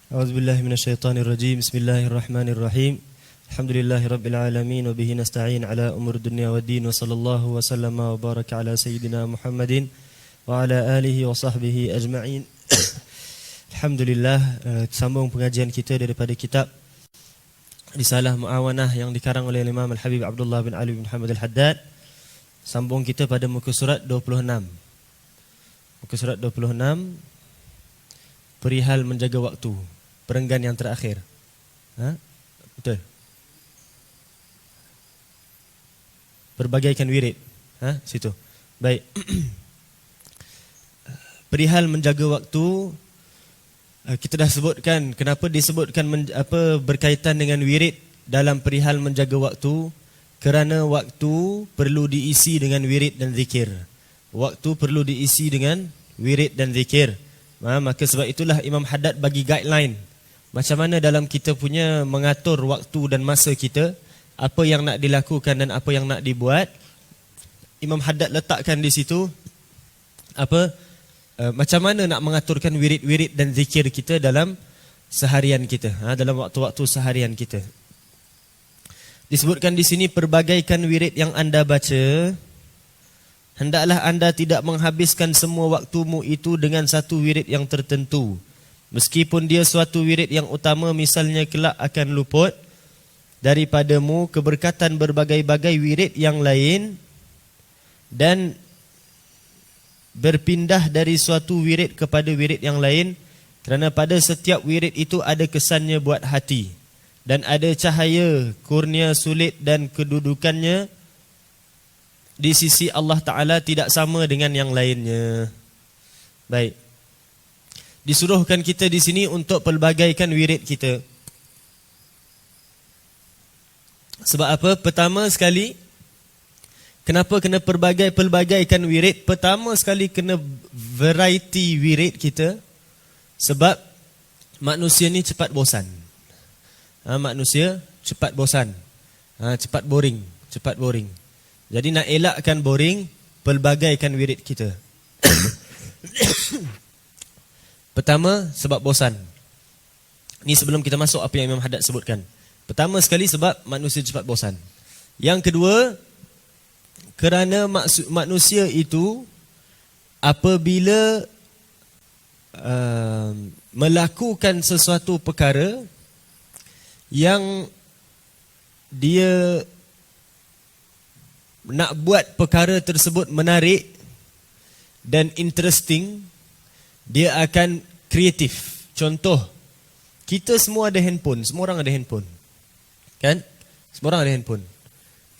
A'udzubillahi minasyaitonirrajim. Bismillahirrahmanirrahim. Alhamdulillahirabbil alamin wa bihi nasta'in ala umur dunya waddin wa sallallahu wa sallama wa baraka ala sayyidina Muhammadin wa ala alihi wa sahbihi ajma'in. Alhamdulillah, sambung pengajian kita daripada kitab Risalah Muawanah yang dikarang oleh Imam Al-Habib Abdullah bin Ali bin Muhammad Al-Haddad. Sambung kita pada muka surat 26. Muka surat 26, perihal menjaga waktu, perenggan yang terakhir. Betul. Berbagaikan wirid. Situ. Baik. Perihal menjaga waktu, kita dah sebutkan kenapa disebutkan berkaitan dengan wirid dalam perihal menjaga waktu. Kerana waktu perlu diisi dengan wirid dan zikir. Waktu perlu diisi dengan wirid dan zikir. Maka sebab itulah Imam Haddad bagi guideline macam mana dalam kita punya mengatur waktu dan masa kita, apa yang nak dilakukan dan apa yang nak dibuat. Imam Haddad letakkan di situ macam mana nak mengaturkan wirid-wirid dan zikir kita dalam seharian kita, dalam waktu-waktu seharian kita. Disebutkan di sini, perbagaikan wirid yang anda baca, hendaklah anda tidak menghabiskan semua waktumu itu dengan satu wirid yang tertentu. Meskipun dia suatu wirid yang utama, misalnya kelak akan luput daripadamu keberkatan berbagai-bagai wirid yang lain dan berpindah dari suatu wirid kepada wirid yang lain, kerana pada setiap wirid itu ada kesannya buat hati dan ada cahaya, kurnia, sulit dan kedudukannya di sisi Allah Ta'ala tidak sama dengan yang lainnya. Baik. Disuruhkan kita di sini untuk pelbagaikan wirid kita. Sebab apa? Pertama sekali, kenapa kena pelbagaikan wirid? Pertama sekali kena variety wirid kita. Sebab manusia ni cepat bosan. Manusia cepat bosan. Cepat boring. Jadi nak elakkan boring, pelbagaikan wirid kita. Pertama, sebab bosan. Ni sebelum kita masuk apa yang Imam Haddad sebutkan. Pertama sekali sebab manusia cepat bosan. Yang kedua, kerana manusia itu apabila melakukan sesuatu perkara yang dia nak buat perkara tersebut menarik dan interesting, dia akan kreatif. Contoh, kita semua ada handphone. Semua orang ada handphone, kan? Semua orang ada handphone.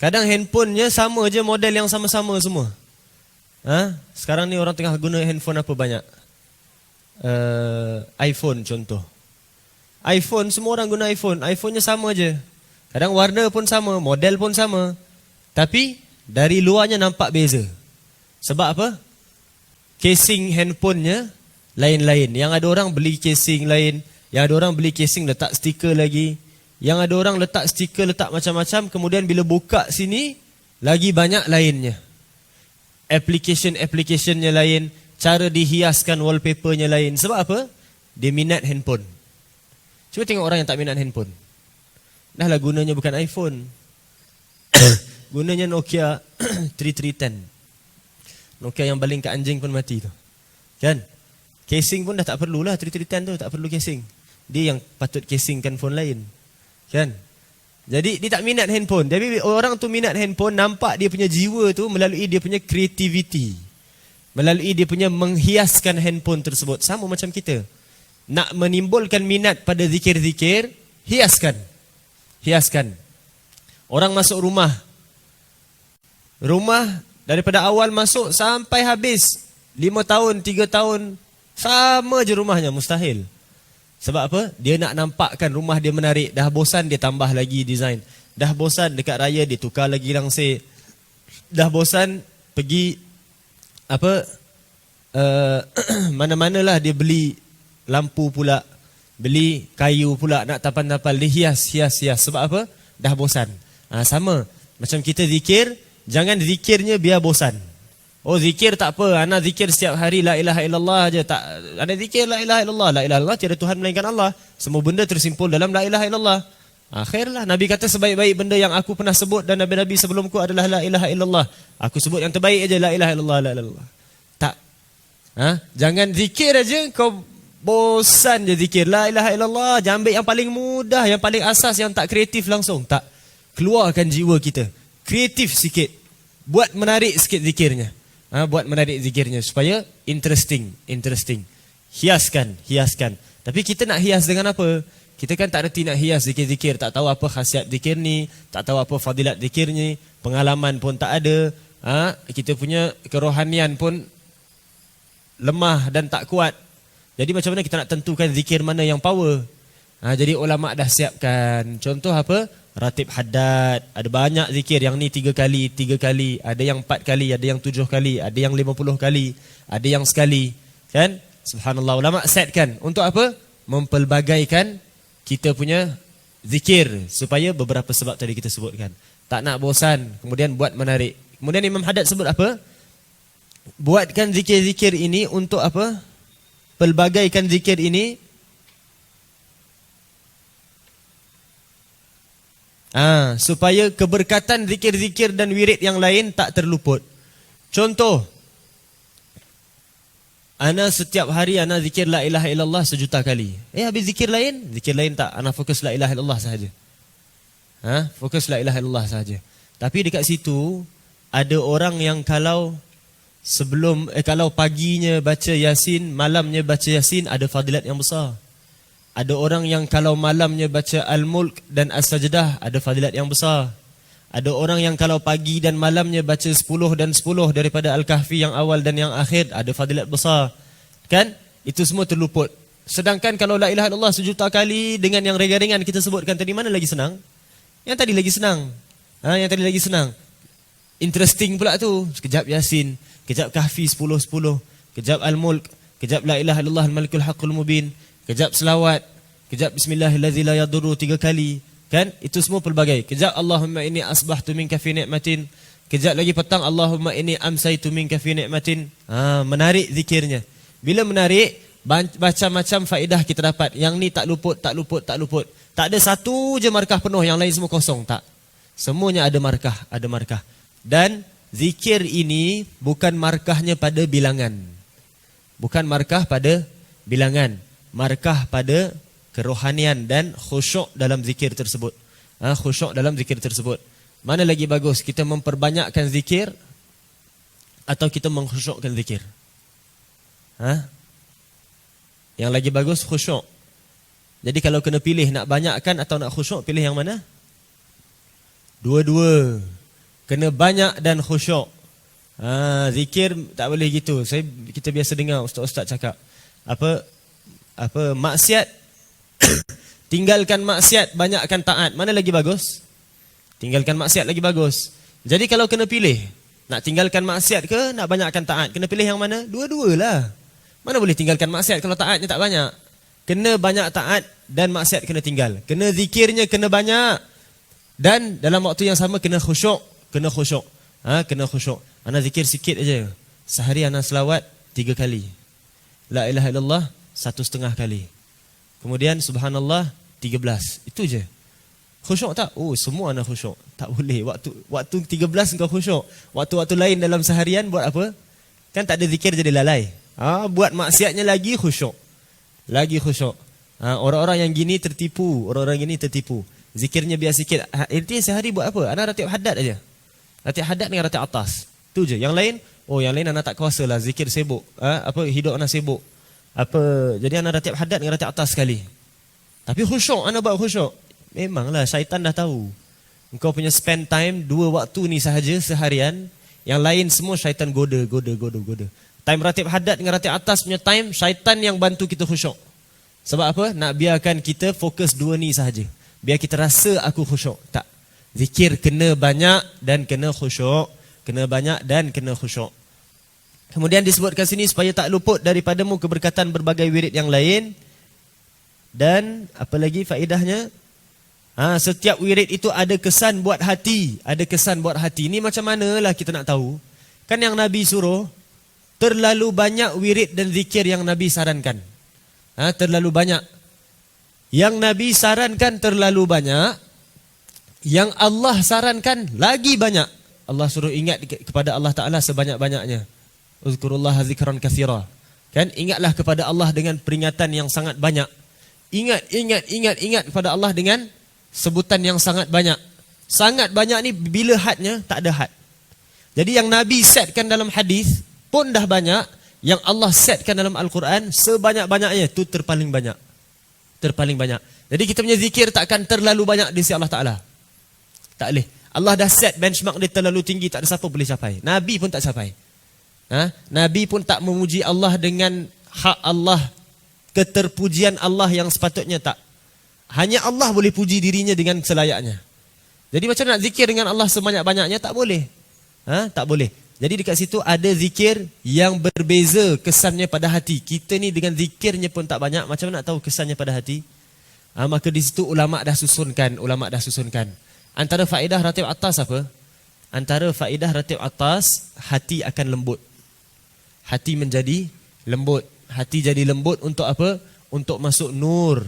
Kadang handphonenya sama je, model yang sama-sama semua. Sekarang ni orang tengah guna handphone apa banyak? iPhone contoh. iPhone, semua orang guna iPhone. iPhonenya sama je. Kadang warna pun sama, model pun sama. Tapi dari luarnya nampak beza. Sebab apa? Casing handphonenya lain-lain. Yang ada orang beli casing lain, yang ada orang beli casing letak stiker lagi, yang ada orang letak stiker, letak macam-macam, kemudian bila buka sini lagi banyak lainnya. Application-applicationnya lain, cara dihiaskan wallpapernya lain. Sebab apa? Dia minat handphone. Cuba tengok orang yang tak minat handphone. Dah lah gunanya bukan iPhone. Gunanya Nokia 3310. Nokia yang baling kat anjing pun mati tu, kan? Casing pun dah tak perlulah, 3310 tu tak perlu casing. Dia yang patut casingkan phone lain, kan? Jadi dia tak minat handphone. Tapi orang tu minat handphone, nampak dia punya jiwa tu melalui dia punya creativity, melalui dia punya menghiaskan handphone tersebut. Sama macam kita nak menimbulkan minat pada zikir-zikir, hiaskan. Orang masuk rumah daripada awal masuk sampai habis 5 tahun, 3 tahun, sama je rumahnya, mustahil. Sebab apa? Dia nak nampakkan rumah dia menarik. Dah bosan, dia tambah lagi design. Dah bosan, dekat raya dia tukar lagi langsir. Dah bosan, pergi mana-manalah dia beli lampu pula, beli kayu pula, nak tapal-tapal, dia hias. Sebab apa? Dah bosan. Sama macam kita zikir, jangan zikirnya biar bosan. Oh zikir tak apa, ana zikir setiap hari la ilaha illallah aja. Tak, ana zikir la ilaha illallah. La ilaha illallah tiada Tuhan melainkan Allah. Semua benda tersimpul dalam la ilaha illallah. Akhirlah Nabi kata sebaik-baik benda yang aku pernah sebut dan nabi-nabi sebelumku adalah la ilaha illallah. Aku sebut yang terbaik aja la ilaha illallah, la ilaha illallah. Tak. Jangan zikir aja kau bosan je zikir la ilaha illallah. Jangan ambil yang paling mudah, yang paling asas, yang tak kreatif langsung. Tak. Keluarkan jiwa kita. Kreatif sikit. Buat menarik sikit zikirnya. Buat menarik zikirnya supaya interesting. Hiaskan. Tapi kita nak hias dengan apa? Kita kan tak reti nak hias zikir-zikir, tak tahu apa khasiat zikir ni, tak tahu apa fadilat zikir ni, pengalaman pun tak ada. Kita punya kerohanian pun lemah dan tak kuat. Jadi macam mana kita nak tentukan zikir mana yang power? Jadi ulama dah siapkan. Contoh apa? Ratib haddad. Ada banyak zikir. Yang ni 3 kali. Ada yang 4 kali. Ada yang 7 kali. Ada yang 50 kali. Ada yang sekali. Kan? Subhanallah. Ulama setkan. Untuk apa? Mempelbagaikan kita punya zikir. Supaya beberapa sebab tadi kita sebutkan. Tak nak bosan. Kemudian buat menarik. Kemudian Imam Haddad sebut apa? Buatkan zikir-zikir ini untuk apa? Pelbagaikan zikir ini supaya keberkatan zikir-zikir dan wirid yang lain tak terluput. Contoh, ana setiap hari ana zikir la ilaha illallah 1,000,000 kali. Habis zikir lain tak. Ana fokus la ilaha illallah sahaja. Fokus la ilaha illallah sahaja. Tapi dekat situ ada orang yang kalau kalau paginya baca Yasin, malamnya baca Yasin, ada fadilat yang besar. Ada orang yang kalau malamnya baca Al-Mulk dan As-Sajdah, ada fadilat yang besar. Ada orang yang kalau pagi dan malamnya baca 10 dan 10 daripada Al-Kahfi yang awal dan yang akhir, ada fadilat besar. Kan? Itu semua terluput. Sedangkan kalau la ilaha illallah 1,000,000 kali dengan yang ringan-ringan kita sebutkan tadi, mana lagi senang? Yang tadi lagi senang. Yang tadi lagi senang. Interesting pula tu. Sekejap Yasin, kejap Kahfi 10-10, kejap Al-Mulk, kejap la ilaha illallah al-malikul haqqul mubin, kejap selawat, kejap bismillahirrahmanirrahim la yadurru 3 kali. Kan? Itu semua pelbagai. Kejap Allahumma inni asbahtu minka fi ni'matin. Kejap lagi petang Allahumma inni amsaitu minka fi ni'matin. Menarik zikirnya. Bila menarik, macam-macam faedah kita dapat. Yang ni tak luput. Tak ada satu je markah penuh, yang lain semua kosong. Tak. Semuanya ada markah. Dan zikir ini bukan markahnya pada bilangan. Markah pada kerohanian dan khusyuk dalam zikir tersebut. Mana lagi bagus, kita memperbanyakkan zikir atau kita mengkhusyukkan zikir? Yang lagi bagus khusyuk. Jadi kalau kena pilih nak banyakkan atau nak khusyuk, pilih yang mana? Dua-dua. Kena banyak dan khusyuk. Zikir tak boleh gitu. Kita biasa dengar ustaz-ustaz cakap apa maksiat tinggalkan maksiat, banyakkan taat. Mana lagi bagus? Tinggalkan maksiat lagi bagus. Jadi kalau kena pilih, nak tinggalkan maksiat ke nak banyakkan taat, kena pilih yang mana? Dua-dualah. Mana boleh tinggalkan maksiat kalau taatnya tak banyak? Kena banyak taat dan maksiat kena tinggal. Kena zikirnya kena banyak dan dalam waktu yang sama kena khusyuk. Kena khusyuk. Ana zikir sikit aja. Sehari ana selawat 3 kali. La ilaha illallah 1,5 kali. Kemudian subhanallah 13. Itu je. Khusyuk tak? Semua ana khusyuk. Tak boleh. Waktu 13 engkau khusyuk. Waktu-waktu lain dalam seharian buat apa? Kan tak ada zikir jadi lalai. Buat maksiatnya lagi khusyuk. Orang-orang yang gini tertipu. Zikirnya biar sikit. Intinya sehari buat apa? Ana ratib haddad aja. Ratib haddad dengan ratib atas. Itu je. Yang lain, yang lain ana tak kuasa lah. Zikir sibuk. Hidup ana sibuk. Jadi ana ratib haddad dengan ratib atas sekali. Tapi khusyuk, ana buat khusyuk. Memanglah syaitan dah tahu. Engkau punya spend time 2 waktu ni sahaja seharian. Yang lain semua syaitan goda. Time ratib haddad dengan ratib atas punya time, syaitan yang bantu kita khusyuk. Sebab apa? Nak biarkan kita fokus 2 ni sahaja. Biar kita rasa aku khusyuk. Tak. Zikir kena banyak dan kena khusyuk. Kemudian disebutkan sini supaya tak luput daripadamu keberkatan berbagai wirid yang lain. Dan apa lagi faedahnya? Setiap wirid itu ada kesan buat hati. Ini macam manalah kita nak tahu. Kan yang Nabi suruh, terlalu banyak wirid dan zikir yang Nabi sarankan. Terlalu banyak. Yang Nabi sarankan terlalu banyak, yang Allah sarankan lagi banyak. Allah suruh ingat kepada Allah Ta'ala sebanyak-banyaknya. Uzkurullaha zikran katsira. Kan, ingatlah kepada Allah dengan peringatan yang sangat banyak. Ingat kepada Allah dengan sebutan yang sangat banyak. Sangat banyak ni bila hadnya? Tak ada had. Jadi yang Nabi setkan dalam hadis pun dah banyak, yang Allah setkan dalam Al-Quran sebanyak-banyaknya, itu terpaling banyak. Terpaling banyak. Jadi kita punya zikir takkan terlalu banyak di sisi Allah Ta'ala. Tak boleh. Allah dah set benchmark dia terlalu tinggi, tak ada siapa boleh capai. Nabi pun tak capai. Nabi pun tak memuji Allah dengan hak Allah, keterpujian Allah yang sepatutnya, tak. Hanya Allah boleh puji dirinya dengan selayaknya. Jadi macam nak zikir dengan Allah sebanyak-banyaknya? Tak boleh. Tak boleh. Jadi dekat situ ada zikir yang berbeza kesannya pada hati. Kita ni dengan zikirnya pun tak banyak, macam mana nak tahu kesannya pada hati? Maka di situ ulama dah susunkan. Antara faedah ratib atas apa? Antara faedah ratib atas, hati akan lembut. Hati menjadi lembut. Hati jadi lembut untuk apa? Untuk masuk nur,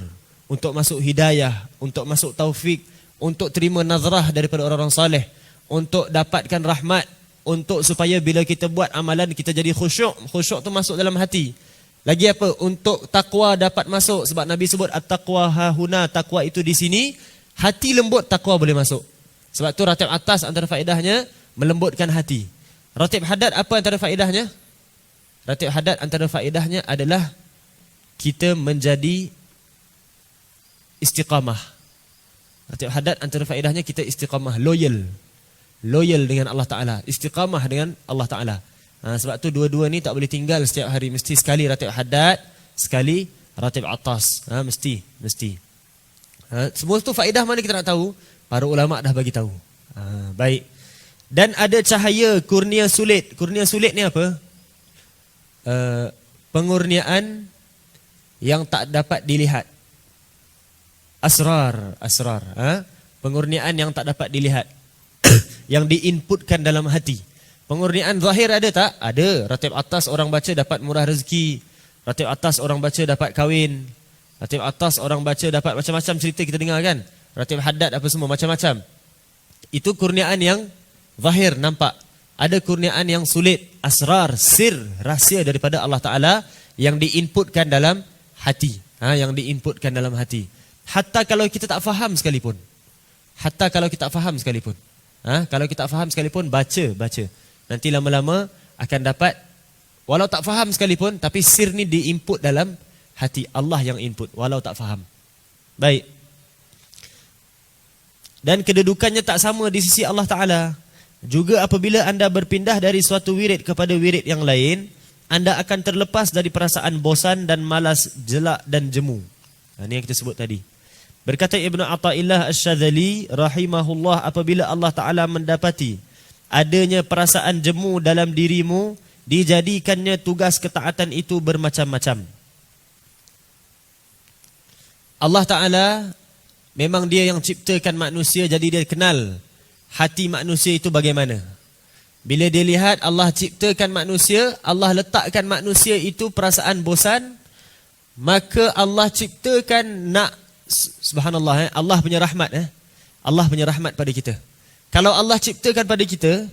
untuk masuk hidayah, untuk masuk taufik, untuk terima nazrah daripada orang-orang saleh, untuk dapatkan rahmat, untuk supaya bila kita buat amalan kita jadi khusyuk. Khusyuk tu masuk dalam hati. Lagi apa? Untuk takwa dapat masuk. Sebab Nabi sebut at-taqwa hahuna, takwa itu di sini. Hati lembut, takwa boleh masuk. Sebab tu ratib atas antara faedahnya melembutkan hati. Ratib hadad apa antara faedahnya? Ratib hadad antara faedahnya adalah kita menjadi istiqamah. Ratib hadad antara faedahnya kita istiqamah, loyal dengan Allah Ta'ala, istiqamah dengan Allah Ta'ala. Sebab tu dua-dua ni tak boleh tinggal setiap hari. Mesti sekali ratib hadad, sekali ratib atas. Mesti. Semua tu faedah mana kita nak tahu? Para ulama' dah bagi tahu. Baik. Dan ada cahaya kurnia sulit. Kurnia sulit ni apa? Pengurniaan yang tak dapat dilihat. Asrar. Pengurniaan yang tak dapat dilihat. Yang diinputkan dalam hati. Pengurniaan zahir ada tak? Ada. Ratib atas orang baca dapat murah rezeki. Ratib atas orang baca dapat kahwin. Ratib atas orang baca dapat macam-macam cerita kita dengar kan. Ratib hadad apa semua macam-macam. Itu kurniaan yang zahir, nampak. Ada kurniaan yang sulit, asrar, sir, rahsia daripada Allah Ta'ala yang diinputkan dalam hati. Yang diinputkan dalam hati. Hatta kalau kita tak faham sekalipun. Kalau kita tak faham sekalipun, baca. Nanti lama-lama akan dapat, walau tak faham sekalipun, tapi sir ni diinput dalam hati. Allah yang input, walau tak faham. Baik. Dan kedudukannya tak sama di sisi Allah Ta'ala. Juga apabila anda berpindah dari suatu wirid kepada wirid yang lain, anda akan terlepas dari perasaan bosan dan malas, jelak dan jemu. Ini yang kita sebut tadi. Berkata Ibnu Athaillah Asy-Syadzali rahimahullah, apabila Allah Ta'ala mendapati adanya perasaan jemu dalam dirimu, dijadikannya tugas ketaatan itu bermacam-macam. Allah Ta'ala memang dia yang ciptakan manusia, jadi dia kenal hati manusia itu bagaimana. Bila dia lihat Allah ciptakan manusia, Allah letakkan manusia itu perasaan bosan, maka Allah ciptakan subhanallah, Allah punya rahmat. Allah punya rahmat pada kita. Kalau Allah ciptakan pada kita,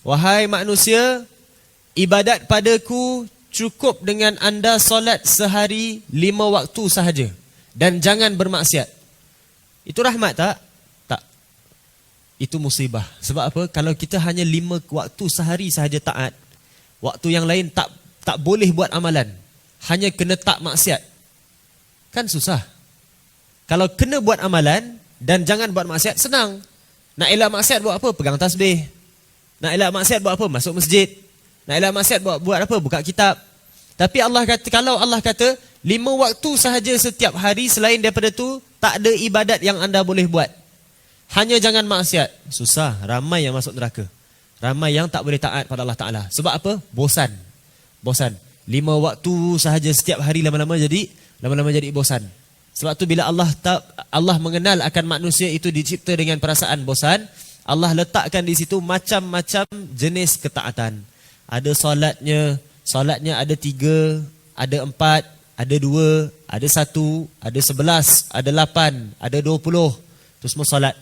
wahai manusia, ibadat padaku cukup dengan anda solat sehari 5 waktu sahaja. Dan jangan bermaksiat. Itu rahmat tak? Tak. Itu musibah. Sebab apa? Kalau kita hanya 5 waktu sehari sahaja taat, waktu yang lain tak boleh buat amalan, hanya kena tak maksiat, kan susah. Kalau kena buat amalan dan jangan buat maksiat, senang. Nak elak maksiat buat apa? Pegang tasbih. Nak elak maksiat buat apa? Masuk masjid. Nak elak maksiat buat apa? Buka kitab. Tapi Allah kata, kalau Allah kata 5 waktu sahaja setiap hari, selain daripada tu tak ada ibadat yang anda boleh buat, hanya jangan maksiat, susah. Ramai yang masuk neraka. Ramai yang tak boleh taat pada Allah Ta'ala. Sebab apa? Bosan. 5 waktu sahaja setiap hari, lama-lama jadi bosan. Sebab tu bila Allah mengenal akan manusia itu dicipta dengan perasaan bosan, Allah letakkan di situ macam-macam jenis ketaatan. Ada solatnya ada 3, ada 4, ada 2, ada 1, ada 11, ada 8, ada 20. Itu semua solat.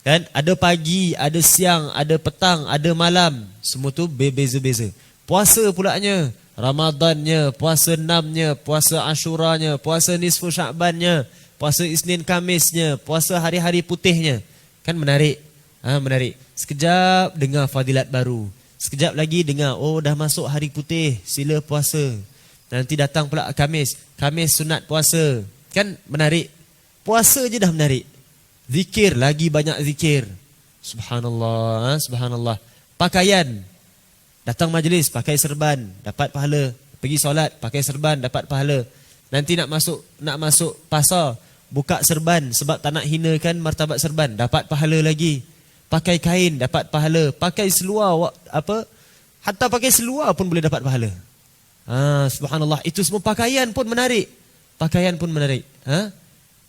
Kan? Ada pagi, ada siang, ada petang, ada malam. Semua tu berbeza-beza. Puasa pulaknya, Ramadannya, puasa 6-nya, puasa Ashuranya, puasa nisfu Sya'bannya, puasa Isnin Kamisnya, puasa hari-hari putihnya. Kan menarik. Menarik. Sekejap dengar fadilat baru. Sekejap lagi dengar, oh dah masuk hari putih, sila puasa. Nanti datang pula Kamis sunat puasa. Kan menarik. Puasa je dah menarik. Zikir, lagi banyak zikir. Subhanallah, subhanallah. Pakaian, datang majlis pakai serban, dapat pahala. Pergi solat pakai serban, dapat pahala. Nanti nak masuk pasar, buka serban sebab tak nak hinakan martabat serban, dapat pahala lagi. Pakai kain dapat pahala, pakai seluar hatta pakai seluar pun boleh dapat pahala. Subhanallah, itu semua pakaian pun menarik. Pakaian pun menarik.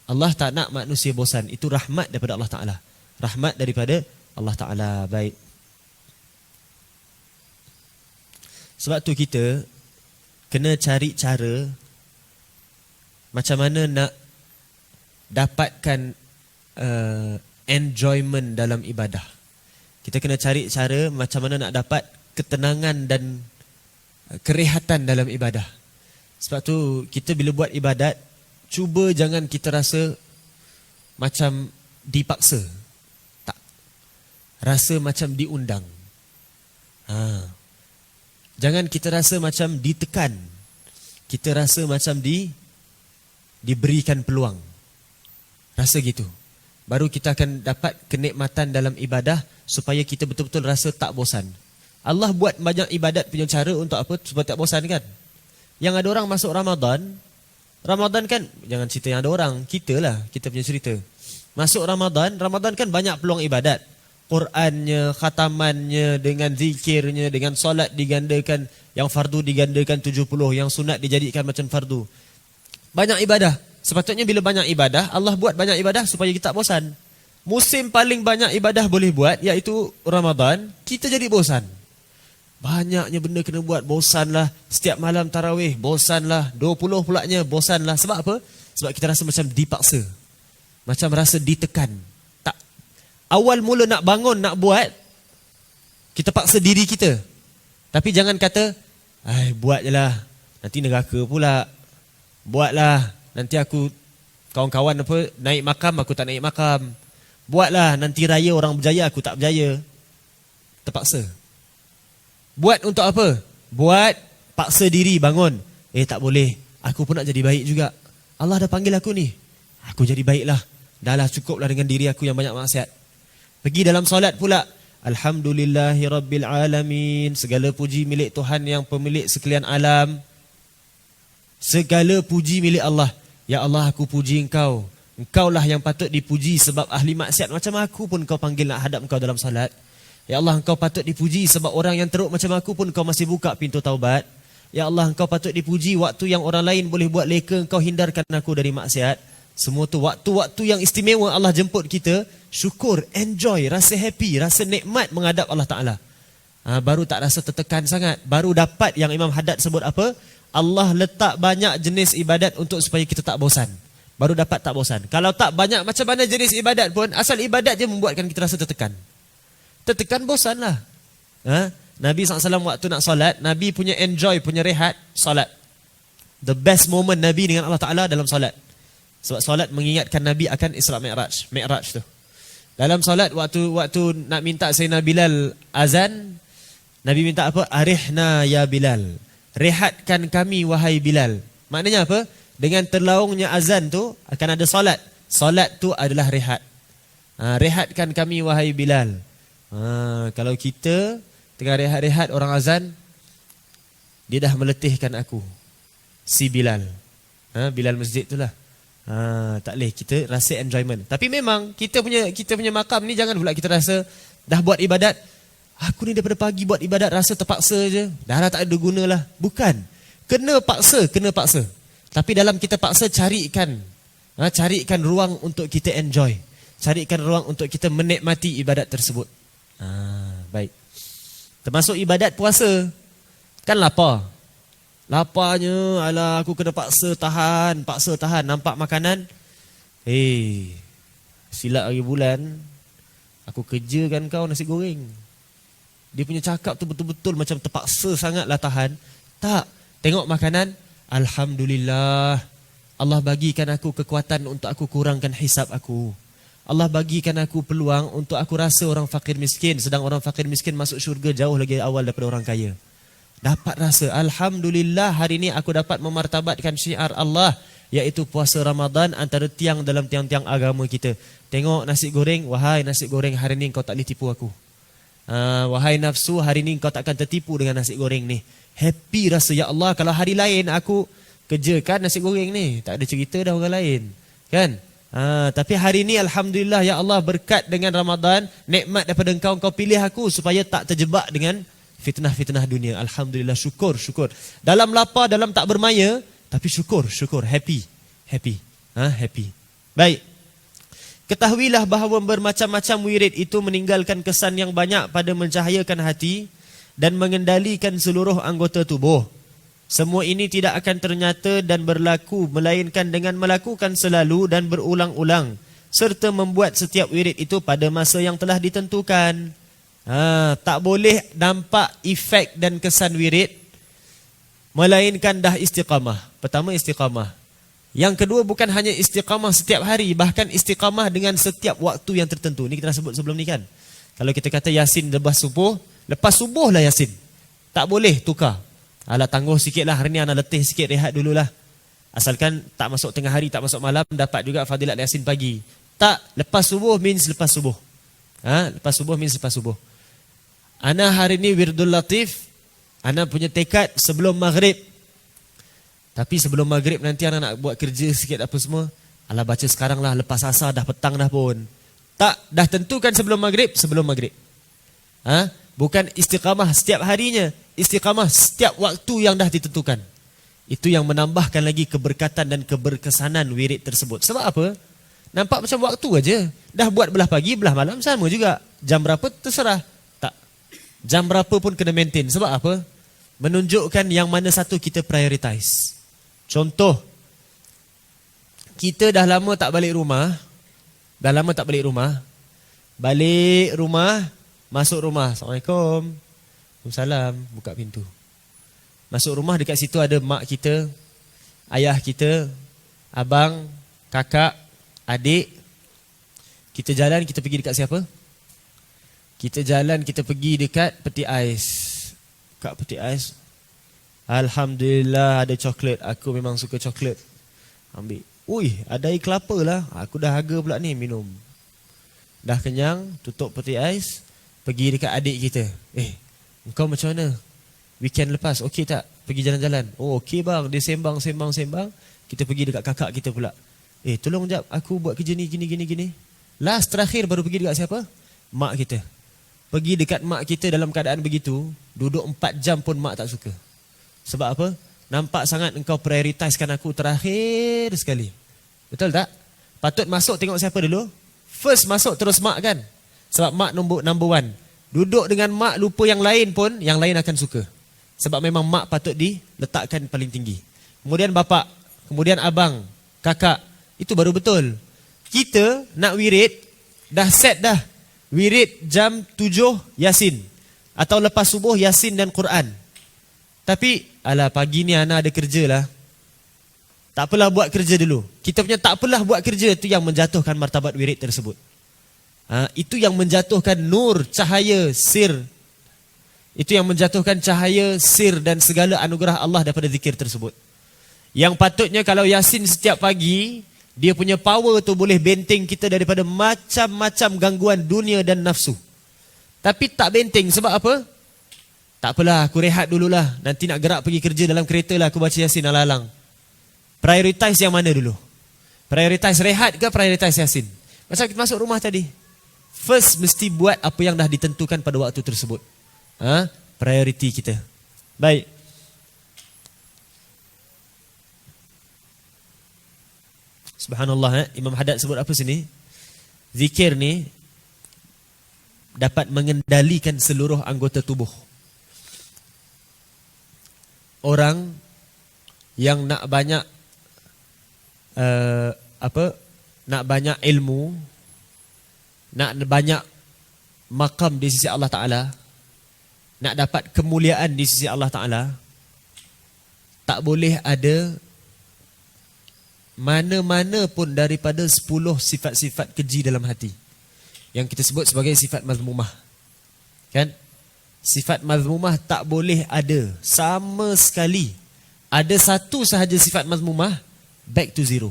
Allah tak nak manusia bosan. Itu rahmat daripada Allah Ta'ala. Rahmat daripada Allah Ta'ala. Baik. Sebab tu kita kena cari cara macam mana nak dapatkan enjoyment dalam ibadah. Kita kena cari cara macam mana nak dapat ketenangan dan kerehatan dalam ibadah. Sebab tu kita bila buat ibadat, cuba jangan kita rasa macam dipaksa. Tak. Rasa macam diundang. Jangan kita rasa macam ditekan. Kita rasa macam diberikan peluang. Rasa gitu. Baru kita akan dapat kenikmatan dalam ibadah supaya kita betul-betul rasa tak bosan. Allah buat banyak ibadat punya cara untuk apa? Supaya tak bosan kan? Yang ada orang masuk Ramadan kan, jangan cerita yang ada orang, kita punya cerita. Masuk Ramadan kan banyak peluang ibadat. Qurannya, khatamannya, dengan zikirnya, dengan solat digandakan, yang fardu digandakan 70, yang sunat dijadikan macam fardu. Banyak ibadah. Sepatutnya bila banyak ibadah, Allah buat banyak ibadah supaya kita tak bosan. Musim paling banyak ibadah boleh buat, iaitu Ramadan, kita jadi bosan. Banyaknya benda kena buat, bosanlah. Setiap malam tarawih, bosanlah. 20 pulaknya, bosanlah. Sebab apa? Sebab kita rasa macam dipaksa. Macam rasa ditekan. Tak. Awal mula nak bangun, nak buat, kita paksa diri kita. Tapi jangan kata, buat je lah, nanti neraka pula. Buatlah, nanti aku, kawan-kawan naik makam, aku tak naik makam. Buatlah, nanti raya orang berjaya, aku tak berjaya. Terpaksa. Buat untuk apa? Buat, paksa diri bangun. Tak boleh, aku pun nak jadi baik juga. Allah dah panggil aku ni, aku jadi baiklah. Dah lah, cukuplah dengan diri aku yang banyak maksiat. Pergi dalam solat pula, Alhamdulillahirrabbilalamin. Segala puji milik Tuhan yang pemilik sekalian alam. Segala puji milik Allah. Ya Allah, aku puji Engkau. Engkaulah yang patut dipuji sebab ahli maksiat macam aku pun Kau panggil nak hadap Engkau dalam salat. Ya Allah, Engkau patut dipuji sebab orang yang teruk macam aku pun Kau masih buka pintu taubat. Ya Allah, Engkau patut dipuji waktu yang orang lain boleh buat leka, Engkau hindarkan aku dari maksiat. Semua tu waktu-waktu yang istimewa Allah jemput kita. Syukur, enjoy, rasa happy, rasa nikmat menghadap Allah Ta'ala. Baru tak rasa tertekan sangat. Baru dapat yang Imam Haddad sebut apa? Allah letak banyak jenis ibadat untuk supaya kita tak bosan. Baru dapat tak bosan. Kalau tak banyak macam mana jenis ibadat pun, asal ibadat je membuatkan kita rasa tertekan. Tertekan bosanlah. Nabi SAW waktu nak solat, Nabi punya enjoy, punya rehat, solat. The best moment Nabi dengan Allah Ta'ala dalam solat. Sebab solat mengingatkan Nabi akan Isra Mi'raj. Mi'raj tu. Dalam solat waktu nak minta Sayyidina Bilal azan, Nabi minta apa? Arihna ya Bilal. Rehatkan kami wahai Bilal. Maknanya apa? Dengan terlaungnya azan tu akan ada solat. Solat tu adalah rehat. Rehatkan kami wahai Bilal. Kalau kita tengah rehat-rehat orang azan, dia dah meletihkan aku. Si Bilal. Bilal masjid tu lah. Tak boleh, kita rasa enjoyment. Tapi memang kita punya makam ni jangan pula kita rasa dah buat ibadat, aku ni daripada pagi buat ibadat rasa terpaksa je, dah tak ada guna lah. Bukan. Kena paksa. Tapi dalam kita paksa, carikan ruang untuk kita enjoy. Carikan ruang untuk kita menikmati ibadat tersebut. Baik. Termasuk ibadat puasa. Kan lapar. Laparnya, alah aku kena paksa tahan. Nampak makanan. Silap hari bulan, aku kerjakan kau nasi goreng. Dia punya cakap tu betul-betul macam terpaksa sangatlah tahan. Tak, tengok makanan. Alhamdulillah, Allah bagikan aku kekuatan untuk aku kurangkan hisap aku. Allah bagikan aku peluang untuk aku rasa orang fakir miskin. Sedang orang fakir miskin masuk syurga jauh lagi awal daripada orang kaya. Dapat rasa, Alhamdulillah hari ini aku dapat memartabatkan syiar Allah, iaitu puasa Ramadan antara tiang dalam tiang-tiang agama kita. Tengok nasi goreng, wahai nasi goreng, hari ini kau tak boleh tipu aku. Wahai nafsu, hari ini kau takkan tertipu dengan nasi goreng ni. Happy rasa, ya Allah, kalau hari lain aku kerjakan nasi goreng ni, tak ada cerita dah orang lain. Kan? Tapi hari ini Alhamdulillah, ya Allah, berkat dengan Ramadan, nikmat daripada engkau pilih aku supaya tak terjebak dengan fitnah-fitnah dunia. Alhamdulillah, syukur. Dalam lapar, dalam tak bermaya, tapi syukur, happy. Happy. Baik. Ketahuilah bahawa bermacam-macam wirid itu meninggalkan kesan yang banyak pada mencahayakan hati dan mengendalikan seluruh anggota tubuh. Semua ini tidak akan ternyata dan berlaku melainkan dengan melakukan selalu dan berulang-ulang serta membuat setiap wirid itu pada masa yang telah ditentukan. Tak boleh nampak efek dan kesan wirid melainkan dah istiqamah. Pertama, istiqamah. Yang kedua, bukan hanya istiqamah setiap hari, bahkan istiqamah dengan setiap waktu yang tertentu. Ini kita dah sebut sebelum ni kan. Kalau kita kata Yasin lepas subuh lah Yasin. Tak boleh tukar. Alah, tangguh sikit lah, hari ni anak letih sikit, rehat dululah. Asalkan tak masuk tengah hari, tak masuk malam, dapat juga fadilat Yasin pagi. Tak, lepas subuh means lepas subuh. Lepas subuh means lepas subuh. Ana hari ni Wirdul Latif, ana punya tekad sebelum maghrib. Tapi sebelum maghrib nanti ana nak buat kerja sikit apa semua. Alah, baca sekarang lah, lepas asar dah petang dah pun. Tak, dah tentukan sebelum maghrib. Bukan istiqamah setiap harinya, istiqamah setiap waktu yang dah ditentukan. Itu yang menambahkan lagi keberkatan dan keberkesanan wirid tersebut. Sebab apa? Nampak macam waktu aja. Dah buat belah pagi, belah malam sama juga. Jam berapa terserah. Tak. Jam berapa pun kena maintain. Sebab apa? Menunjukkan yang mana satu kita prioritize. Contoh, kita dah lama tak balik rumah. Balik rumah, masuk rumah. Assalamualaikum. Waalaikumsalam. Buka pintu. Masuk rumah, dekat situ ada mak kita, ayah kita, abang, kakak, adik. Kita jalan, kita pergi dekat siapa? Kita pergi dekat peti ais. Kat peti ais, Alhamdulillah ada coklat. Aku memang suka coklat. Ambil. Ada air kelapa lah. Aku dah harga pula ni, minum. Dah kenyang, tutup peti ais, pergi dekat adik kita. Engkau macam mana? Weekend lepas, okey tak? Pergi jalan-jalan. Okey bang. Dia sembang. Kita pergi dekat kakak kita pula. Tolong jap, aku buat kerja ni, gini. Last terakhir baru pergi dekat siapa? Mak kita. Pergi dekat mak kita dalam keadaan begitu, duduk 4 jam pun mak tak suka. Sebab apa? Nampak sangat engkau prioritizekan aku terakhir sekali. Betul tak? Patut masuk tengok siapa dulu? First masuk terus mak kan? Sebab mak number one. Duduk dengan mak, lupa yang lain pun, yang lain akan suka. Sebab memang mak patut diletakkan paling tinggi. Kemudian bapak, kemudian abang, kakak. Itu baru betul. Kita nak wirid, dah set dah. Wirid jam 7 Yasin. Atau lepas subuh Yasin dan Quran. Tapi, pagi ni Ana ada kerja lah. Tak apalah buat kerja dulu. Kita punya tak apalah buat kerja, itu yang menjatuhkan martabat wirid tersebut. Itu yang menjatuhkan nur, cahaya, sir. Itu yang menjatuhkan cahaya, sir dan segala anugerah Allah daripada zikir tersebut. Yang patutnya kalau Yasin setiap pagi, dia punya power tu boleh benteng kita daripada macam-macam gangguan dunia dan nafsu. Tapi tak benteng, sebab apa? Tak apalah, aku rehat dululah. Nanti nak gerak pergi kerja dalam kereta lah, aku baca Yasin alang-alang. Prioritize yang mana dulu? Prioritize rehat ke prioritize Yasin? Macam kita masuk rumah tadi. First mesti buat apa yang dah ditentukan pada waktu tersebut. Priority kita. Baik. Subhanallah, Imam Haddad sebut apa sini? Zikir ni dapat mengendalikan seluruh anggota tubuh. orang yang nak banyak nak banyak ilmu, nak banyak makam di sisi Allah Ta'ala, nak dapat kemuliaan di sisi Allah Ta'ala, tak boleh ada mana-mana pun daripada 10 sifat-sifat keji dalam hati yang kita sebut sebagai sifat mazmumah. Kan? Sifat mazmumah tak boleh ada sama sekali. Ada satu sahaja sifat mazmumah, back to zero.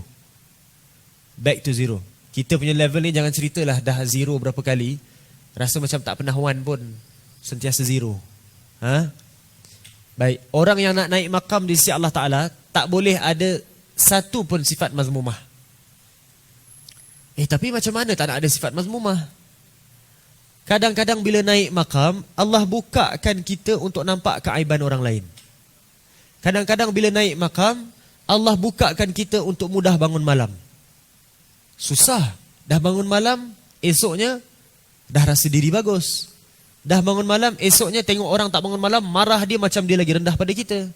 Back to zero. Kita punya level ni jangan ceritalah dah zero berapa kali, rasa macam tak pernah one pun, sentiasa zero. Baik, orang yang nak naik makam di sisi Allah Ta'ala tak boleh ada satu pun sifat mazmumah. Tapi macam mana tak nak ada sifat mazmumah? Kadang-kadang bila naik makam, Allah bukakan kita untuk nampak keaiban orang lain. Kadang-kadang bila naik makam, Allah bukakan kita untuk mudah bangun malam. Susah, dah bangun malam, esoknya dah rasa diri bagus. Dah bangun malam, esoknya tengok orang tak bangun malam, marah dia macam dia lagi rendah pada kita.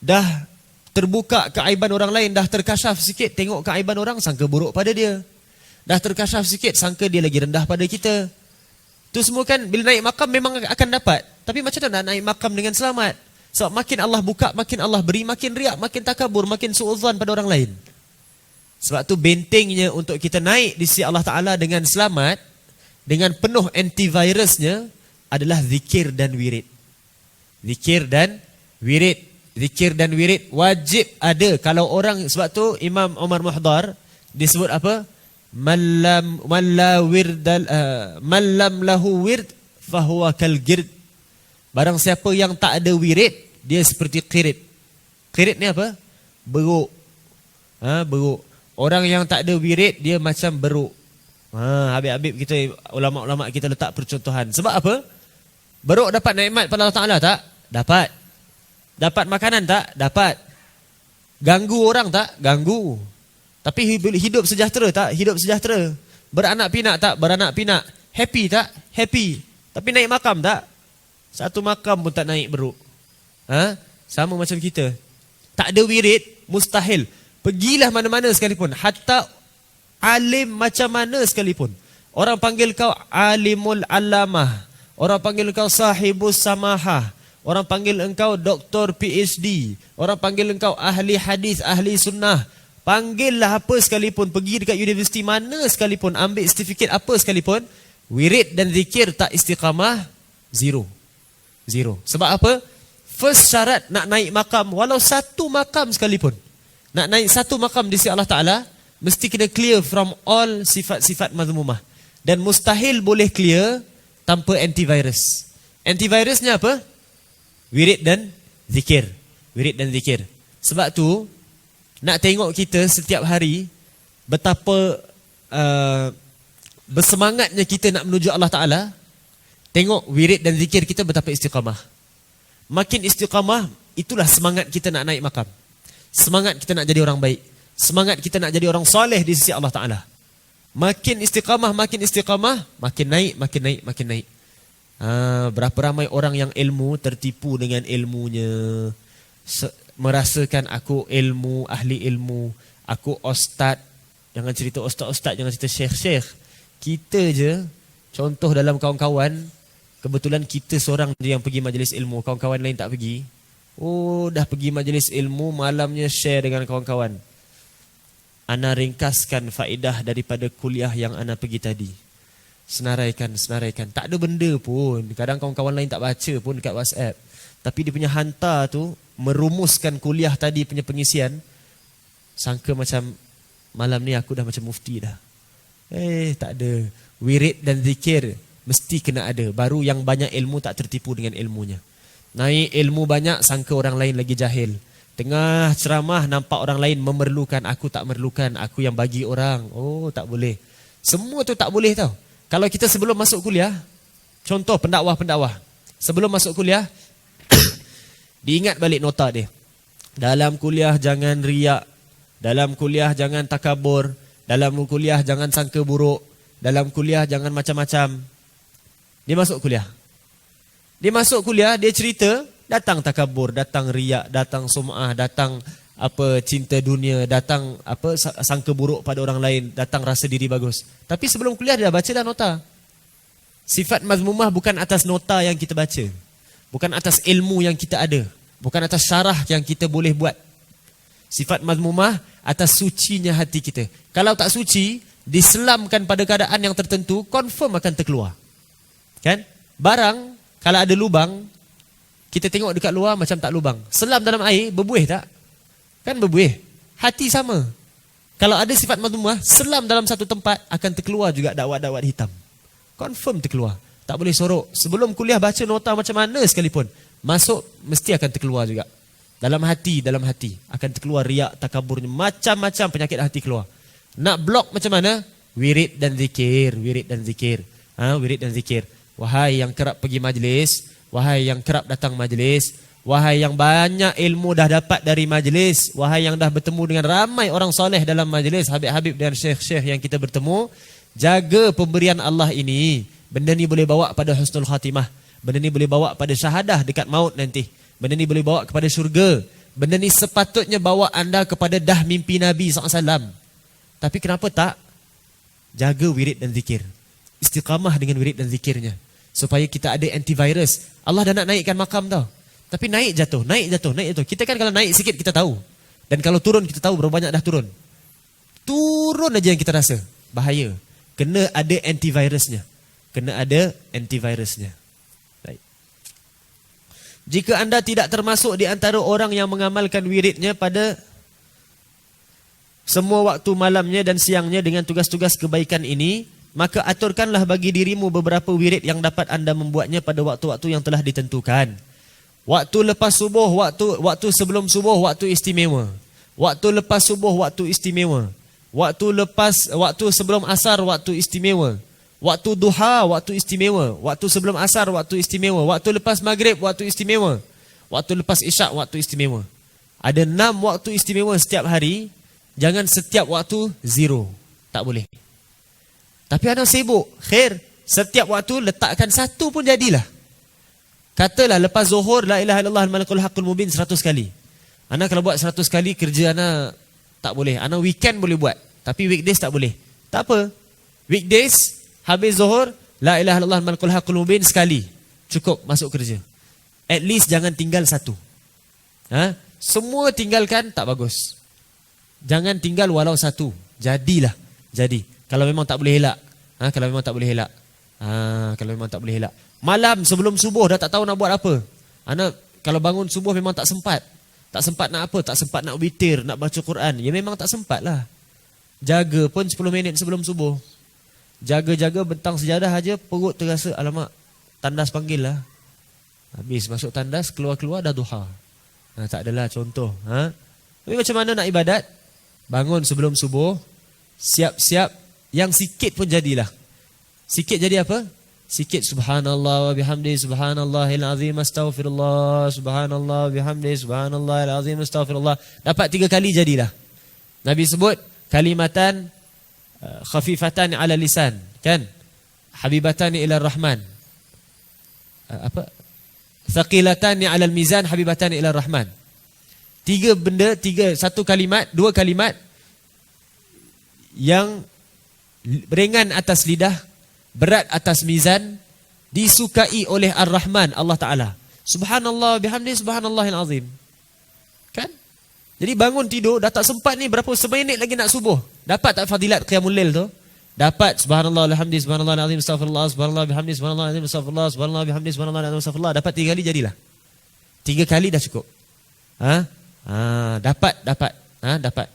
Dah terbuka keaiban orang lain, dah terkasyaf sikit, tengok keaiban orang, sangka buruk pada dia. Dah terkasyaf sikit, sangka dia lagi rendah pada kita. Itu semua kan bila naik makam memang akan dapat. Tapi macam mana nak naik makam dengan selamat? Sebab makin Allah buka, makin Allah beri, makin riak, makin takabur, makin suudzon pada orang lain. Sebab tu bentengnya untuk kita naik di sisi Allah Ta'ala dengan selamat, dengan penuh antivirusnya adalah zikir dan wirid. Zikir dan wirid. Zikir dan wirid wajib ada. Kalau orang, sebab tu Imam Umar Muhdar disebut apa? Man lam lahu wird fahuwa kal gird. Barang siapa yang tak ada wirid, dia seperti qirid. Qirid ni apa? Beruk. Beruk. Orang yang tak ada wirid, dia macam beruk. Habib-habib kita, ulama-ulama kita letak percontohan. Sebab apa? Beruk dapat nikmat pada Allah Ta'ala tak? Dapat. Dapat makanan tak? Dapat. Ganggu orang tak? Ganggu. Tapi hidup sejahtera tak? Hidup sejahtera. Beranak pinak tak? Beranak pinak. Happy tak? Happy. Tapi naik makam tak? Satu makam pun tak naik beruk. Sama macam kita. Tak ada wirid, mustahil. Pergilah mana-mana sekalipun. Hatta alim macam mana sekalipun. Orang panggil kau alimul alamah. Orang panggil kau sahibus samahah. Orang panggil engkau doktor PhD. Orang panggil engkau ahli hadis, ahli sunnah. Panggillah apa sekalipun. Pergi dekat universiti mana sekalipun. Ambil sertifikat apa sekalipun. Wirid dan zikir tak istiqamah. Zero. Sebab apa? First syarat nak naik makam. Walau satu makam sekalipun. Nak naik satu makam di sisi Allah Ta'ala, mesti kena clear from all sifat-sifat mazmumah. Dan mustahil boleh clear tanpa antivirus. Antivirusnya apa? Wirid dan zikir. Wirid dan zikir. Sebab tu, nak tengok kita setiap hari betapa bersemangatnya kita nak menuju Allah Ta'ala. Tengok wirid dan zikir kita betapa istiqamah. Makin istiqamah, itulah semangat kita nak naik makam. Semangat kita nak jadi orang baik. Semangat kita nak jadi orang soleh di sisi Allah Ta'ala. Makin istiqamah, makin naik. Berapa ramai orang yang ilmu tertipu dengan ilmunya. Merasakan aku ilmu, ahli ilmu. Aku ustaz. Jangan cerita ustaz-ustaz, jangan cerita syekh-syekh. Kita je, contoh dalam kawan-kawan, kebetulan kita seorang je yang pergi majlis ilmu. Kawan-kawan lain tak pergi. Dah pergi majlis ilmu, malamnya share dengan kawan-kawan. Ana ringkaskan faedah daripada kuliah yang ana pergi tadi. Senaraikan. Tak ada benda pun. Kadang kawan-kawan lain tak baca pun dekat WhatsApp. Tapi dia punya hantar tu, merumuskan kuliah tadi punya pengisian. Sangka macam, malam ni aku dah macam mufti dah. Tak ada. Wirid dan zikir mesti kena ada. Baru yang banyak ilmu tak tertipu dengan ilmunya. Naik ilmu banyak, sangka orang lain lagi jahil. Tengah ceramah, nampak orang lain memerlukan, aku tak memerlukan, aku yang bagi orang. Tak boleh. Semua tu tak boleh tau. Kalau kita sebelum masuk kuliah, contoh pendakwah. Sebelum masuk kuliah, diingat balik nota dia. Dalam kuliah jangan riak. Dalam kuliah jangan takabur. Dalam kuliah jangan sangka buruk. Dalam kuliah jangan macam-macam. Dia masuk kuliah, dia cerita, Datang takabur, datang riak, datang sum'ah, datang cinta dunia, datang sangka buruk pada orang lain, datang rasa diri bagus. Tapi sebelum kuliah dia baca dah nota. Sifat mazmumah bukan atas nota yang kita baca, bukan atas ilmu yang kita ada, bukan atas syarah yang kita boleh buat. Sifat mazmumah atas sucinya hati kita. Kalau tak suci, diselamkan pada keadaan yang tertentu, confirm akan terkeluar. Kan? Barang kalau ada lubang, kita tengok dekat luar macam tak lubang. Selam dalam air, berbuih tak? Kan berbuih. Hati sama. Kalau ada sifat mazmumah, selam dalam satu tempat, akan terkeluar juga dakwat-dakwat hitam. Confirm terkeluar. Tak boleh sorok. Sebelum kuliah baca nota macam mana sekalipun, masuk mesti akan terkeluar juga. Dalam hati akan terkeluar riak, takaburnya, macam-macam penyakit hati keluar. Nak blok macam mana? Wirid dan zikir, wirid dan zikir. Wirid dan zikir. Wahai yang kerap pergi majlis, wahai yang kerap datang majlis, wahai yang banyak ilmu dah dapat dari majlis, wahai yang dah bertemu dengan ramai orang soleh dalam majlis, habib-habib dan syekh-syekh yang kita bertemu, jaga pemberian Allah ini. Benda ni boleh bawa pada husnul khatimah. Benda ni boleh bawa pada syahadah dekat maut nanti. Benda ni boleh bawa kepada syurga. Benda ni sepatutnya bawa anda kepada dah mimpi Nabi SAW. Tapi kenapa tak? Jaga wirid dan zikir. Istiqamah dengan wirid dan zikirnya. Supaya kita ada antivirus. Allah dah nak naikkan makam tau. Tapi naik jatuh. Kita kan kalau naik sikit kita tahu. Dan kalau turun kita tahu berapa banyak dah turun. Turun aja yang kita rasa. Bahaya. Kena ada antivirusnya. Baik. Jika anda tidak termasuk di antara orang yang mengamalkan wiridnya pada semua waktu malamnya dan siangnya dengan tugas-tugas kebaikan ini, maka aturkanlah bagi dirimu beberapa wirid yang dapat anda membuatnya pada waktu-waktu yang telah ditentukan. Waktu lepas subuh, waktu sebelum subuh, waktu istimewa. Waktu lepas subuh, waktu istimewa. Waktu sebelum asar, waktu istimewa. Waktu duha, waktu istimewa. Waktu sebelum asar, waktu istimewa. Waktu lepas maghrib, waktu istimewa. Waktu lepas isyak, waktu istimewa. Ada 6 waktu istimewa setiap hari. Jangan setiap waktu zero. Tak boleh. Tapi anda sibuk. Khair, setiap waktu letakkan satu pun jadilah. Katalah lepas zuhur, la ilaha illallah al-malikul haqqul mubin 100 kali. Anda kalau buat 100 kali, kerja anda tak boleh. Anda weekend boleh buat. Tapi weekdays tak boleh. Tak apa. Weekdays, habis zuhur, la ilaha illallah al-malikul haqqul mubin sekali. Cukup masuk kerja. At least jangan tinggal satu. Semua tinggalkan tak bagus. Jangan tinggal walau satu. Jadilah. Jadi. Kalau memang tak boleh elak. Kalau memang tak boleh elak. Malam sebelum subuh dah tak tahu nak buat apa. Anak kalau bangun subuh memang tak sempat. Tak sempat nak apa? Tak sempat nak witir, nak baca Quran. Ya memang tak sempat lah. Jaga pun 10 minit sebelum subuh. Jaga-jaga bentang sejadah aja, perut terasa, alamak, tandas panggil lah. Habis masuk tandas, keluar-keluar dah duha. Tak adalah contoh. Tapi macam mana nak ibadat? Bangun sebelum subuh, siap-siap, yang sikit pun jadilah. Sikit jadi apa? Sikit subhanallah wa bihamdi subhanallahil azim astaghfirullah subhanallah wa bihamdi subhanallahil azim astaghfirullah. Dapat 3 kali jadilah. Nabi sebut kalimatan khafifatan ala lisan, kan? Habibatan ila rahman. Thaqilatan ala mizan habibatan ila rahman. 3 benda, 1 kalimat, 2 kalimat yang ringan atas lidah, berat atas mizan, disukai oleh Ar-Rahman, Allah Ta'ala. Subhanallah bihamdi subhanallahil azim. Kan? Jadi bangun tidur, dah tak sempat ni, berapa seminit lagi nak subuh. Dapat tak fadilat qiyamul lail tu? Dapat. Subhanallah bihamdi subhanallahil azim astaghfirullah, subhanallah bihamdi subhanallahil azim astaghfirullah, subhanallah bihamdi subhanallahil azim astaghfirullah. Dapat 3 kali jadilah. 3 kali dah cukup. Dapat.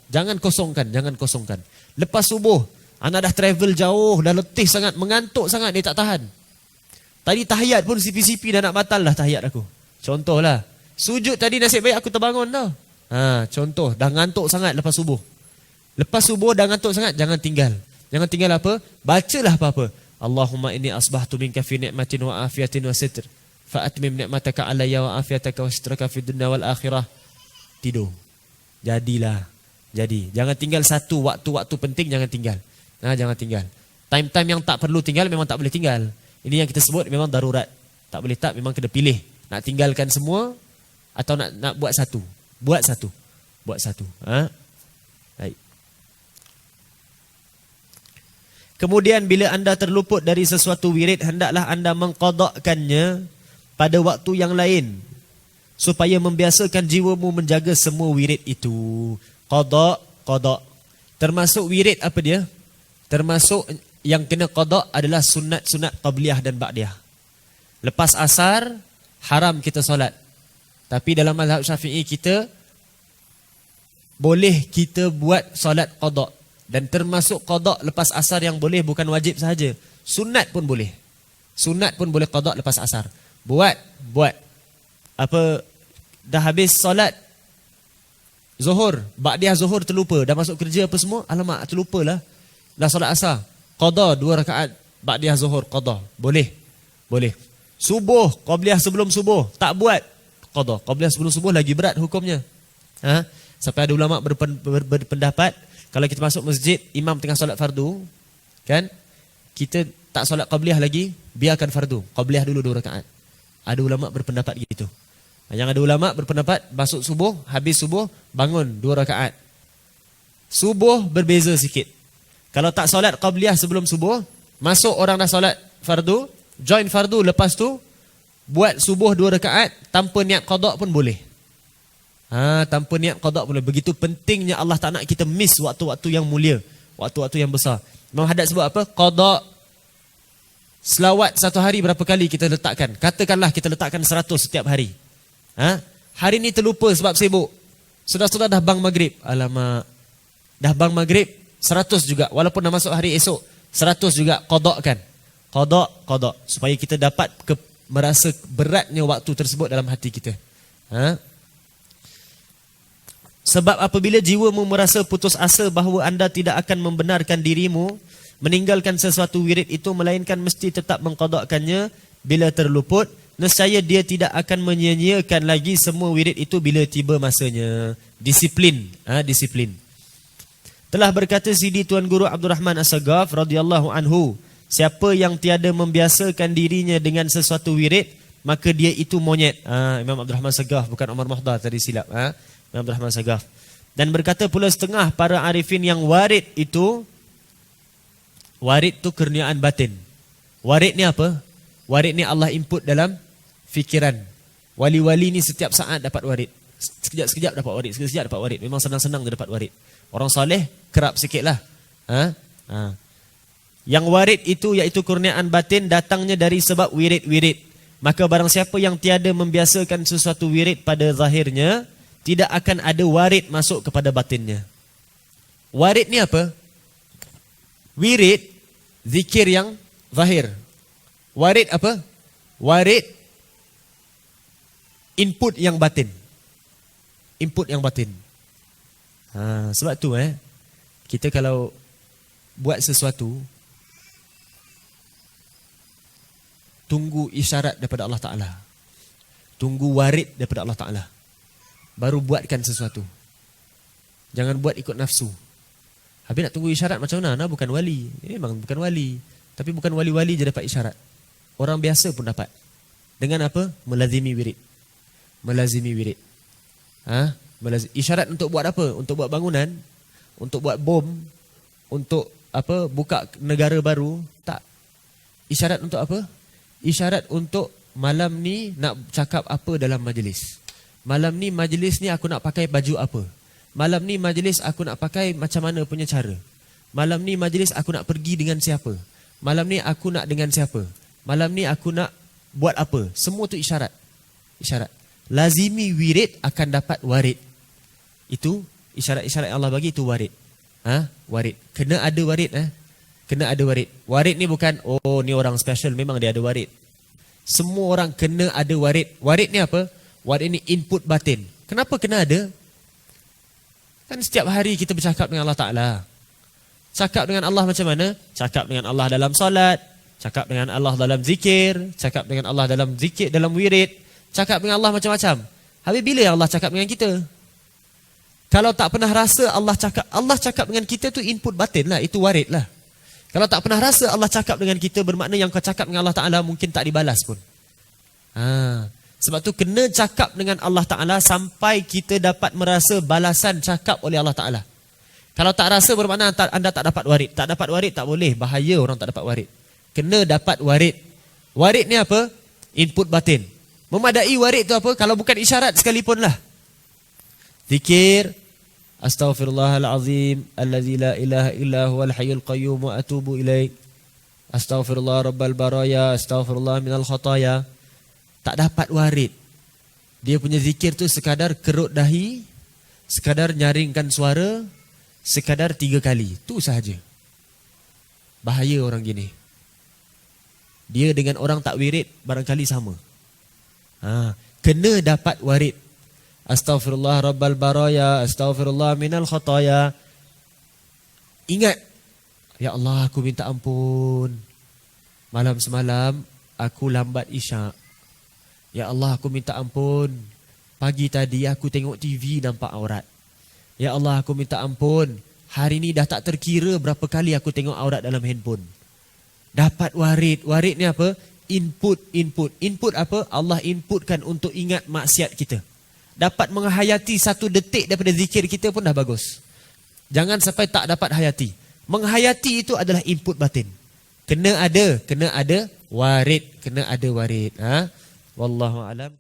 Jangan kosongkan. Lepas subuh, anak dah travel jauh, dah letih sangat, mengantuk sangat, dia tak tahan. Tadi tahiyat pun sipi-sipi dah nak batal dah tahiyat aku. Contohlah. Sujud tadi nasib baik aku terbangun tau. Contoh, dah ngantuk sangat lepas subuh. Lepas subuh dah ngantuk sangat, jangan tinggal. Jangan tinggal apa? Bacalah apa-apa. Allahumma inni asbahtu minka fi ni'matin wa afiyatin wa sitr. Fa atmim ni'mataka alayya wa afiyataka wa sitraka fi dunya wal akhirah. Tidur. Jadilah. Jadi, jangan tinggal satu waktu-waktu penting, jangan tinggal. Jangan tinggal. Time-time yang tak perlu tinggal memang tak boleh tinggal. Ini yang kita sebut memang darurat. Tak boleh tak, memang kena pilih. Nak tinggalkan semua Atau nak buat satu? Buat satu. Buat satu. Baik. Kemudian bila anda terluput dari sesuatu wirid, hendaklah anda mengqadakkannya pada waktu yang lain, supaya membiasakan jiwamu menjaga semua wirid itu. Qada. Termasuk wirid apa dia? Termasuk yang kena qada adalah sunat-sunat qabliyah dan ba'diyah. Lepas asar, haram kita solat. Tapi dalam mazhab Syafi'i kita boleh kita buat solat qada. Dan termasuk qada lepas asar yang boleh bukan wajib sahaja. Sunat pun boleh. Sunat pun boleh qada lepas asar. Buat. Apa, dah habis solat Zuhur, ba'diyah Zuhur terlupa, dah masuk kerja apa semua, alamak terlupalah. Dah solat asar, qada 2 rakaat ba'diyah Zuhur, qada. Boleh. Subuh, qabliyah sebelum subuh, tak buat, qada. Qabliyah sebelum subuh lagi berat hukumnya. Sampai ada ulama berpendapat, kalau kita masuk masjid, imam tengah solat fardu, kan, kita tak solat qabliyah lagi, biarkan fardu, qabliyah dulu 2 rakaat. Ada ulama berpendapat gitu. Yang ada ulama berpendapat masuk subuh, habis subuh bangun 2 rakaat. Subuh berbeza sikit. Kalau tak solat qabliyah sebelum subuh, masuk orang dah solat fardu, join fardu, lepas tu buat subuh 2 rakaat tanpa niat qada pun boleh. Tanpa niat qada boleh. Begitu pentingnya Allah tak nak kita miss waktu-waktu yang mulia, waktu-waktu yang besar. Imam Haddad sebut apa? Qada. Selawat satu hari berapa kali kita letakkan? Katakanlah kita letakkan 100 setiap hari. Hari ni terlupa sebab sibuk. Sudah dah bang maghrib. Alamak. Dah bang maghrib 100 juga. Walaupun dah masuk hari esok 100 juga. Qadakkan. Qada. Supaya kita dapat merasa beratnya waktu tersebut dalam hati kita. Sebab apabila jiwamu merasa putus asa bahawa anda tidak akan membenarkan dirimu meninggalkan sesuatu wirid itu, melainkan mesti tetap mengqadakkannya bila terluput, nescaya dia tidak akan menyia-nyiakan lagi semua wirid itu bila tiba masanya. Disiplin. Disiplin. Telah berkata Sidi Tuan Guru Abdul Rahman As-Sagaf radhiyallahu anhu, siapa yang tiada membiasakan dirinya dengan sesuatu wirid, maka dia itu monyet. Imam Abdul Rahman As-Sagaf, bukan Omar Muhdar tadi silap. Imam Abdul Rahman As-Sagaf. Dan berkata pula setengah para arifin yang warid itu kurniaan batin. Warid ni apa? Warid ni Allah input dalam fikiran. Wali-wali ni setiap saat dapat warid. Sekejap-sekejap dapat warid, sekejap dapat warid. Memang senang-senang dia dapat warid. Orang soleh kerap sikit lah. Yang warid itu iaitu kurniaan batin datangnya dari sebab wirid-wirid. Maka barang siapa yang tiada membiasakan sesuatu wirid pada zahirnya, tidak akan ada warid masuk kepada batinnya. Warid ni apa? Wirid, zikir yang zahir. Warid apa? Warid, input yang batin. Input yang batin. Sebab tu kita kalau buat sesuatu, tunggu isyarat daripada Allah Ta'ala. Tunggu warid daripada Allah Ta'ala. Baru buatkan sesuatu. Jangan buat ikut nafsu. Habis nak tunggu isyarat macam mana? Bukan wali. Memang bukan wali. Tapi bukan wali-wali je dapat isyarat. Orang biasa pun dapat. Dengan apa? Melazimi wirid. Melazimi wirid. Isyarat untuk buat apa? Untuk buat bangunan, untuk buat bom, untuk apa? Buka negara baru. Tak. Isyarat untuk apa? Isyarat untuk malam ni nak cakap apa dalam majlis. Malam ni majlis ni aku nak pakai baju apa. Malam ni majlis aku nak pakai macam mana punya cara. Malam ni majlis aku nak pergi dengan siapa. Malam ni aku nak dengan siapa. Malam ni aku nak buat apa. Semua tu isyarat. Isyarat. Lazimi wirid akan dapat warid. Itu isyarat-isyarat yang Allah bagi itu warid. Warid. Kena ada warid. Kena ada warid. Warid ni bukan, oh ni orang special, memang dia ada warid. Semua orang kena ada warid. Warid ni apa? Warid ni input batin. Kenapa kena ada? Kan setiap hari kita bercakap dengan Allah Ta'ala. Cakap dengan Allah macam mana? Cakap dengan Allah dalam solat, cakap dengan Allah dalam zikir, cakap dengan Allah dalam zikir, dalam wirid, cakap dengan Allah macam-macam. Habis bila Allah cakap dengan kita? Kalau tak pernah rasa Allah cakap dengan kita tu input batin lah, itu warid lah. Kalau tak pernah rasa Allah cakap dengan kita, bermakna yang kau cakap dengan Allah Ta'ala mungkin tak dibalas pun. Sebab tu kena cakap dengan Allah Ta'ala sampai kita dapat merasa balasan cakap oleh Allah Ta'ala. Kalau tak rasa bermakna anda tak dapat warid. Tak dapat warid tak boleh. Bahaya orang tak dapat warid. Kena dapat warid. Warid ni apa? Input batin. Memadai warid tu apa? Kalau bukan isyarat sekalipun lah. Zikir. Astaghfirullahalazim. Allazi la ilaha illa huwal hayyul qayyum wa atubu ilaih. Astaghfirullah rabbal baraya. Astaghfirullah minal khataya. Tak dapat warid. Dia punya zikir tu sekadar kerut dahi. Sekadar nyaringkan suara. Sekadar 3 kali. Tu sahaja. Bahaya orang gini. Dia dengan orang tak wirid barangkali sama. Kena dapat warid. Astaghfirullah rabbal baraya. Astaghfirullah minal khataya. Ingat. Ya Allah, aku minta ampun. Malam semalam aku lambat isyak. Ya Allah, aku minta ampun. Pagi tadi aku tengok TV nampak aurat. Ya Allah, aku minta ampun. Hari ni dah tak terkira berapa kali aku tengok aurat dalam handphone. Dapat warid. Warid ni apa? Input. Input apa? Allah inputkan untuk ingat maksiat kita. Dapat menghayati 1 detik daripada zikir kita pun dah bagus. Jangan sampai tak dapat hayati. Menghayati itu adalah input batin. Kena ada warid. Kena ada warid. Wallahu a'lam.